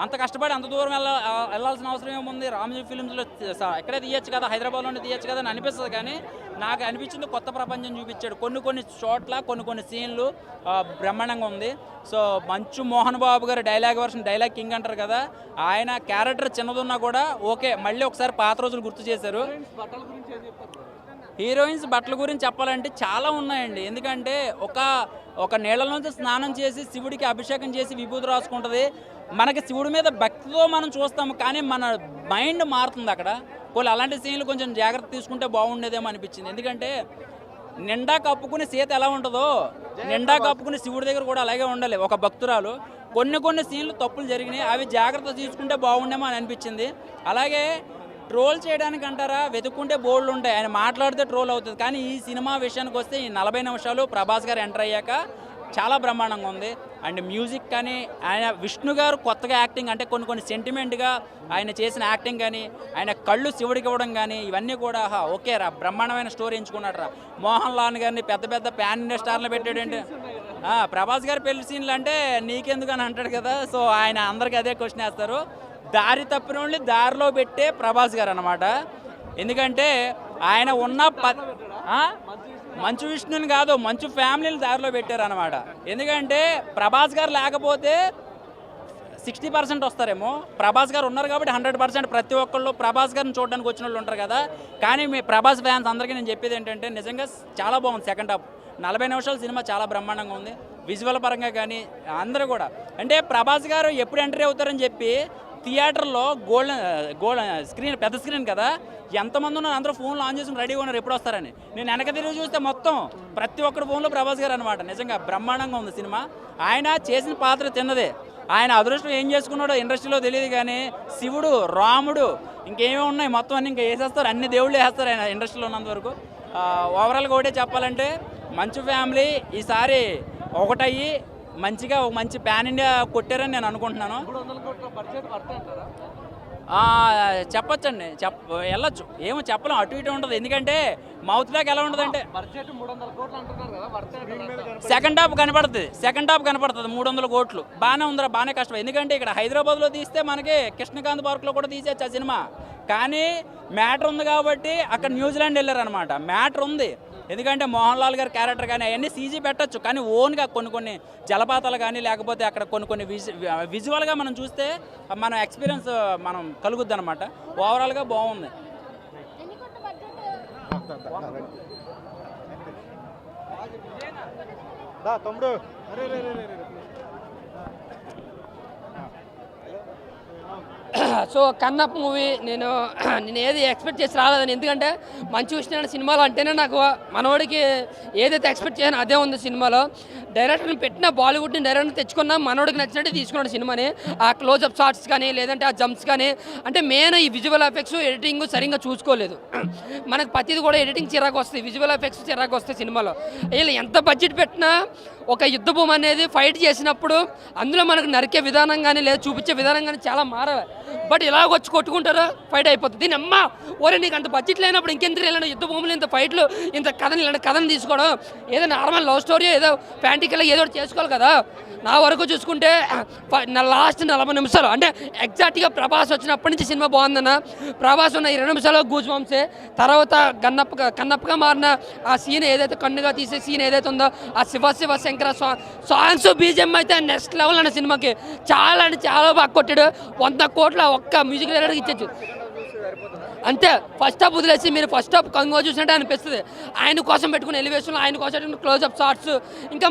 అంత కష్టపడి అంత దూరం వెళ్ళాల్సిన అవసరం ఏముంది? రామోజీ ఫిలిమ్స్లో ఎక్కడే తీయచ్చు కదా, హైదరాబాద్లోనే తీయచ్చు కదా అని అనిపిస్తుంది. కానీ నాకు అనిపించింది కొత్త ప్రపంచం చూపించాడు. కొన్ని చోట్ల కొన్ని సీన్లు బ్రహ్మాండంగా ఉంది. సో మంచు మోహన్ బాబు గారు డైలాగ్ కింగ్ అంటారు కదా, ఆయన క్యారెక్టర్ చిన్నదున్నా కూడా ఓకే, మళ్ళీ ఒకసారి పాత రోజులు గుర్తు చేశారు. హీరోయిన్స్ బట్టల గురించి చెప్పాలంటే చాలా ఉన్నాయండి. ఎందుకంటే ఒక నీళ్ళ నుంచి స్నానం చేసి శివుడికి అభిషేకం చేసి విభూతి రాసుకుంటుంది. మనకి శివుడి మీద భక్తితో మనం చూస్తాము, కానీ మన మైండ్ మారుతుంది అక్కడ. అలాంటి సీన్లు కొంచెం జాగ్రత్త తీసుకుంటే బాగుండేదేమో అనిపించింది. ఎందుకంటే నిండా కప్పుకుని సీత ఎలా ఉంటుందో నిండా కప్పుకుని శివుడి దగ్గర కూడా అలాగే ఉండాలి ఒక భక్తురాలు. కొన్ని సీన్లు తప్పులు జరిగినాయి, అవి జాగ్రత్త తీసుకుంటే బాగుండేమో అని అనిపించింది. అలాగే ట్రోల్ చేయడానికి అంటారా, వెతుక్కుంటే బోల్డ్ ఉంటాయి, ఆయన మాట్లాడితే ట్రోల్ అవుతుంది. కానీ ఈ సినిమా విషయానికి వస్తే ఈ 40 నిమిషాలు ప్రభాస్ గారు ఎంటర్ అయ్యాక చాలా బ్రహ్మాండంగా ఉంది. అండ్ మ్యూజిక్ కానీ, ఆయన విష్ణు గారు కొత్తగా యాక్టింగ్ అంటే కొన్ని సెంటిమెంట్గా ఆయన చేసిన యాక్టింగ్ కానీ, ఆయన కళ్ళు శివుడికి ఇవ్వడం కానీ, ఇవన్నీ కూడా ఓకే రా, బ్రహ్మాండమైన స్టోరీ ఎంచుకున్నాడు రా. మోహన్ లాల్ గారిని పెద్ద ప్యాన్ ఇండియా స్టార్లు పెట్టాడంటే, ప్రభాస్ గారి పెళ్లి సీన్లు అంటే నీకెందుకు అని అంటాడు కదా. సో ఆయన అందరికీ అదే క్వశ్చన్ వేస్తారు. దారి తప్పిన వాళ్ళని దారిలో పెట్టే ప్రభాస్ గారు అనమాట. ఎందుకంటే ఆయన ఉన్న మంచు విష్ణుని కాదు, మంచు ఫ్యామిలీని దారిలో పెట్టారు అనమాట. ఎందుకంటే ప్రభాస్ గారు లేకపోతే 60% వస్తారేమో, ప్రభాస్ గారు ఉన్నారు కాబట్టి 100% ప్రతి ఒక్కళ్ళు ప్రభాస్ గారిని చూడడానికి వచ్చిన వాళ్ళు ఉంటారు కదా. కానీ మీ ప్రభాస్ ఫ్యాన్స్ అందరికీ నేను చెప్పేది ఏంటంటే, నిజంగా చాలా బాగుంది సెకండ్ హాఫ్. 40 నిమిషాల సినిమా చాలా బ్రహ్మాండంగా ఉంది, విజువల్ పరంగా కానీ అందరూ కూడా. అంటే ప్రభాస్ గారు ఎప్పుడు ఎంట్రీ అవుతారని చెప్పి థియేటర్లో గోల్డెన్ స్క్రీన్, పెద్ద స్క్రీన్ కదా, ఎంతమంది ఉన్నారు, అందరూ ఫోన్లో ఆన్ చేసుకుని రెడీగా ఉన్నారు ఎప్పుడు వస్తారని. నేను వెనక తిరిగి చూస్తే మొత్తం ప్రతి ఒక్కరి ఫోన్లో ప్రభాస్ గారు అనమాట. నిజంగా బ్రహ్మాండంగా ఉంది సినిమా. ఆయన చేసిన పాత్ర తిన్నదే, ఆయన అదృష్టం ఏం చేసుకున్నాడో ఇండస్ట్రీలో తెలియదు. కానీ శివుడు, రాముడు, ఇంకేమీ ఉన్నాయి మొత్తం అన్ని ఇంకా వేసేస్తారు, అన్ని దేవుళ్ళు వేస్తారు ఆయన ఇండస్ట్రీలో ఉన్నంత వరకు. ఓవరాల్గా ఒకటే చెప్పాలంటే, మంచు ఫ్యామిలీ ఈసారి ఒకటయ్యి మంచిగా ఒక మంచి ప్యాన్ ఇండియా కొట్టారని నేను అనుకుంటున్నాను. చెప్పొచ్చండి, వెళ్ళొచ్చు, ఏమో చెప్పలేం, అటు ఇటు ఉంటుంది. ఎందుకంటే మౌత్ బ్యాక్ ఎలా ఉంటుంది అంటే సెకండ్ హాఫ్ కనపడుతుంది 300 కోట్లు బాగానే ఉందిరా, బాగానే కష్టం. ఎందుకంటే ఇక్కడ హైదరాబాద్లో తీస్తే మనకి కృష్ణకాంత్ పార్క్లో కూడా తీసేచ్చు ఆ సినిమా. కానీ మ్యాటర్ ఉంది కాబట్టి అక్కడ న్యూజిలాండ్ వెళ్ళారనమాట. మ్యాటర్ ఉంది, ఎందుకంటే మోహన్ లాల్ గారి క్యారెక్టర్ కానీ అవన్నీ సీజీ పెట్టచ్చు. కానీ ఓన్గా కొన్ని జలపాతాలు కానీ, లేకపోతే అక్కడ కొన్ని విజువల్గా మనం చూస్తే మన ఎక్స్పీరియన్స్ మనం కలుగుద్ది అనమాట. ఓవరాల్గా బాగుంది. సో కన్నప్ప మూవీ నేను ఏది ఎక్స్పెక్ట్ చేసి రాలేదని. ఎందుకంటే మంచి విషయం సినిమాలో అంటేనే నాకు మనోడికి ఏదైతే ఎక్స్పెక్ట్ చేయను అదే ఉంది సినిమాలో. డైరెక్టర్ని పెట్టిన బాలీవుడ్ని డైరెక్టర్ని తెచ్చుకున్నా మనోడికి నచ్చినట్టు తీసుకున్నాడు సినిమాని. ఆ క్లోజ్అప్ షాట్స్ కానీ, లేదంటే ఆ జంప్స్ కానీ, అంటే మెయిన్ ఈ విజువల్ ఎఫెక్ట్స్ ఎడిటింగ్ సరిగ్గా చూసుకోలేదు. మనకు ప్రతిది కూడా ఎడిటింగ్ చిరాకు వస్తుంది, విజువల్ ఎఫెక్ట్స్ చిరాకు వస్తాయి సినిమాలో. వీళ్ళు ఎంత బడ్జెట్ పెట్టినా ఒక యుద్ధ భూమి అనేది ఫైట్ చేసినప్పుడు అందులో మనకు నరికే విధానం కానీ, లేదా చూపించే విధానం కానీ చాలా మారాలి. బట్ ఇలా వచ్చి కొట్టుకుంటారో ఫైట్ అయిపోతుంది. దీని అమ్మ ఓరే, నీకు అంత బడ్జెట్ లేనప్పుడు ఇంకెంత వెళ్ళండి యుద్ధ భూములు, ఇంత ఫైట్లు, ఇంత కథను తీసుకోవడం. ఏదో నార్మల్ లవ్ స్టోరీ, ఏదో ఫ్యాంటికల్ ఏదో చేసుకోవాలి కదా. నా వరకు చూసుకుంటే లాస్ట్ 40 నిమిషాలు అంటే ఎగ్జాక్ట్గా ప్రభాస్ వచ్చినప్పటి నుంచి సినిమా బాగుందన్న. ప్రభాస్ ఉన్న 20 నిమిషాలు గూజ్ బంప్సే. తర్వాత కన్నప్పగా మారిన ఆ సీన్ ఏదైతే, కన్నుగా తీసే సీన్ ఏదైతే ఉందో, ఆ శివ శంకర సాంగ్స్ బీజిఎం అయితే నెక్స్ట్ లెవెల్ అన్న సినిమాకి. చాలా అంటే చాలా బాగా కొట్టాడు. 100 కోట్ల ఒక్క మ్యూజిక్ డైరెక్టర్కి ఇచ్చచ్చు అంతే. ఫస్ట్ హాఫ్ వదిలేసి మీరు ఫస్ట్ హాఫ్ కంగో చూసినట్టే అనిపిస్తుంది. ఆయన కోసం పెట్టుకున్న ఎలివేషన్లు, ఆయన కోసం క్లోజ్అప్ షాట్స్, ఇంకా